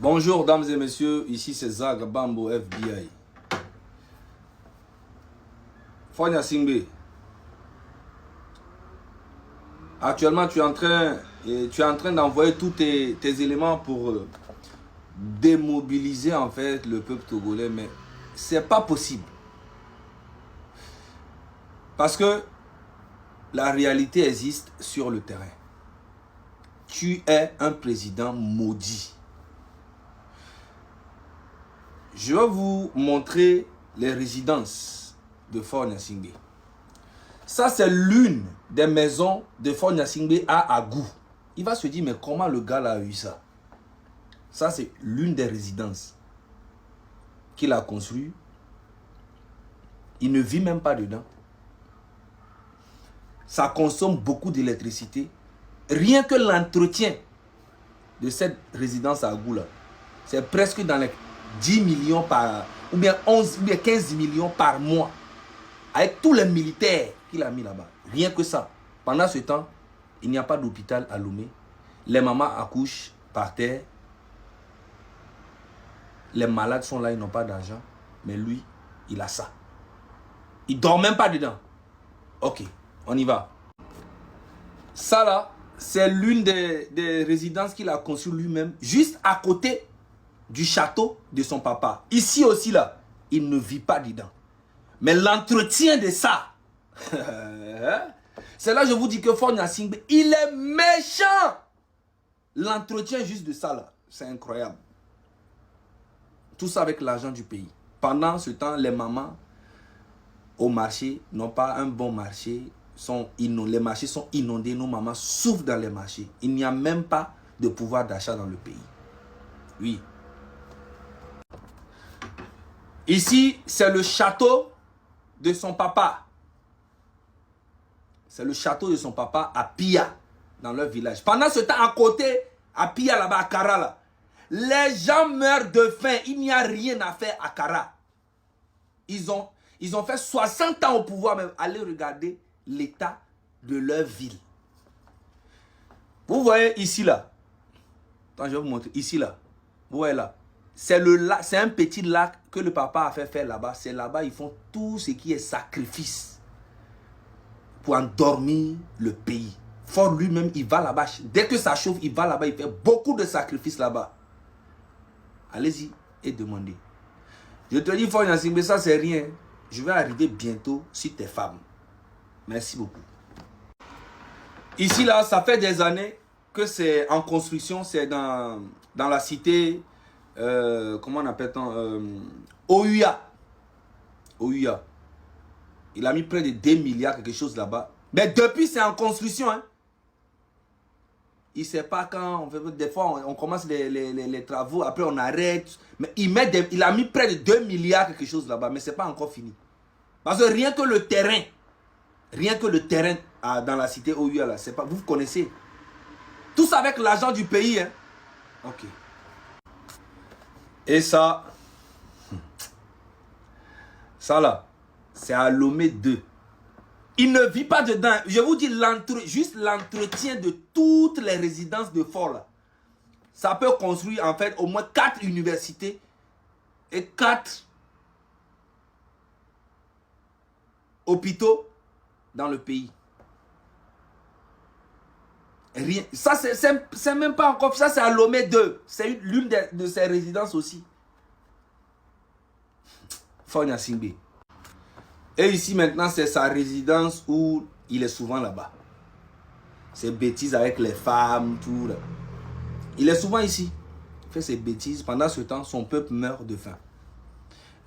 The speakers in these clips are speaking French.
Bonjour dames et messieurs, ici c'est Zag Bambo FBI. Fonya Singbe, actuellement tu es en train d'envoyer tous tes éléments pour démobiliser en fait le peuple togolais, mais c'est pas possible. Parce que la réalité existe sur le terrain. Tu es un président maudit. Je vais vous montrer les résidences de Fort Gnassingbé. Ça, c'est l'une des maisons de Fort Gnassingbé à Agou. Il va se dire, mais comment le gars là a eu ça? Ça, c'est l'une des résidences qu'il a construit. Il ne vit même pas dedans. Ça consomme beaucoup d'électricité. Rien que l'entretien de cette résidence à Agou là, c'est presque dans les 10 millions par, ou bien 11, ou bien 15 millions par mois. Avec tous les militaires qu'il a mis là-bas. Rien que ça. Pendant ce temps, il n'y a pas d'hôpital à Lomé. Les mamans accouchent par terre. Les malades sont là, ils n'ont pas d'argent. Mais lui, il a ça. Il ne dort même pas dedans. Ok, on y va. Ça là, c'est l'une des résidences qu'il a conçues lui-même, juste à côté du château de son papa. Ici aussi là, il ne vit pas dedans. Mais l'entretien de ça, c'est là que je vous dis que Fort Gnassingbé, il est méchant. L'entretien juste de ça là, c'est incroyable. Tout ça avec l'argent du pays. Pendant ce temps, les mamans au marché n'ont pas un bon marché. Les marchés sont inondés, nos mamans souffrent dans les marchés. Il n'y a même pas de pouvoir d'achat dans le pays. Oui. Ici, c'est le château de son papa. C'est le château de son papa à Pia, dans leur village. Pendant ce temps, à côté, à Pia, là-bas, à Kara, là, les gens meurent de faim. Il n'y a rien à faire à Kara. Ils ont fait 60 ans au pouvoir, mais allez regarder l'état de leur ville. Vous voyez ici, là. Attends, je vais vous montrer. Ici, là. Vous voyez là. C'est un petit lac que le papa a fait faire là-bas. C'est là-bas, ils font tout ce qui est sacrifice pour endormir le pays. Fort lui-même, il va là-bas. Dès que ça chauffe, il va là-bas. Il fait beaucoup de sacrifices là-bas. Allez-y et demandez. Je te dis, Fort Gnassingbé, ça c'est rien. Je vais arriver bientôt sur tes femmes. Merci beaucoup. Ici, là, ça fait des années que c'est en construction. C'est dans la cité... comment on appelle-t-on Ouya. Ouya. Il a mis près de 2 milliards quelque chose là-bas. Mais depuis, c'est en construction. Hein. Il ne sait pas quand. On fait, des fois, on commence les travaux. Après, on arrête. Mais il a mis près de 2 milliards quelque chose là-bas. Mais ce n'est pas encore fini. Parce que rien que le terrain. Dans la cité Ouya, là, c'est pas, vous connaissez. Tout ça avec l'argent du pays. Hein. Ok. Et ça là, c'est à Lomé 2. Il ne vit pas dedans. Je vous dis, juste l'entretien de toutes les résidences de Fort là. Ça peut construire en fait au moins 4 universités et 4 hôpitaux dans le pays. Rien. Ça, c'est même pas encore. Ça, c'est à Lomé 2. C'est l'une de ses résidences aussi. Fort Gnassingbé. Et ici, maintenant, c'est sa résidence où il est souvent là-bas. Ses bêtises avec les femmes, tout. Là. Il est souvent ici. Il fait ses bêtises. Pendant ce temps, son peuple meurt de faim.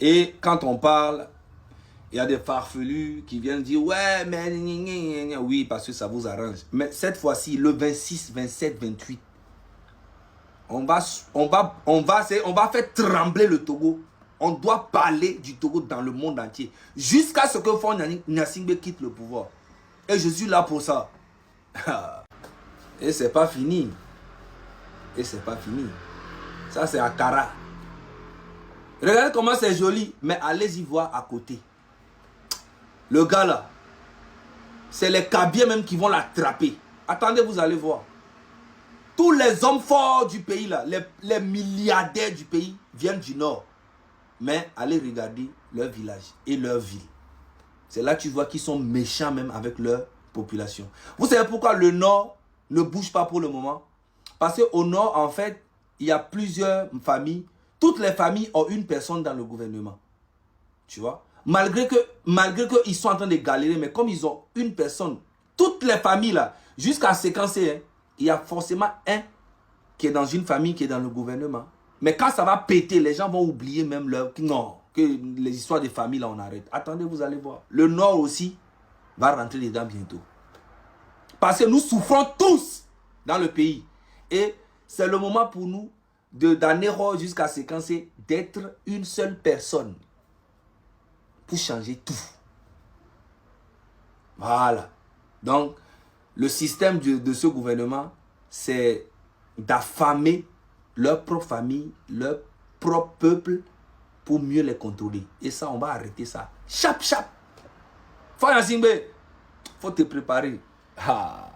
Et quand on parle, il y a des farfelus qui viennent dire « Ouais, mais... » Oui, parce que ça vous arrange. Mais cette fois-ci, le 26, 27, 28, on va faire trembler le Togo. On doit parler du Togo dans le monde entier. Jusqu'à ce que Fort Gnassingbé quitte le pouvoir. Et je suis là pour ça. Et c'est pas fini. Et c'est pas fini. Ça, c'est à Kara. Regardez comment c'est joli. Mais allez-y voir à côté. Le gars là, c'est les cabiers même qui vont l'attraper. Attendez, vous allez voir. Tous les hommes forts du pays, là, les milliardaires du pays viennent du nord. Mais allez regarder leur village et leur ville. C'est là que tu vois qu'ils sont méchants même avec leur population. Vous savez pourquoi le nord ne bouge pas pour le moment? Parce qu'au nord, en fait, il y a plusieurs familles. Toutes les familles ont une personne dans le gouvernement. Tu vois? Malgré qu'ils sont en train de galérer, mais comme ils ont une personne, toutes les familles là, jusqu'à séquencer, hein, il y a forcément un qui est dans une famille qui est dans le gouvernement. Mais quand ça va péter, les gens vont oublier même non, que les histoires de famille là, on arrête. Attendez, vous allez voir. Le nord aussi va rentrer dedans bientôt. Parce que nous souffrons tous dans le pays. Et c'est le moment pour nous, d'Anero jusqu'à séquencer, d'être une seule personne pour changer tout. Voilà. Donc, le système de ce gouvernement, c'est d'affamer leur propre famille, leur propre peuple pour mieux les contrôler. Et ça, on va arrêter ça. Chap, chap. Faut te préparer. Ah.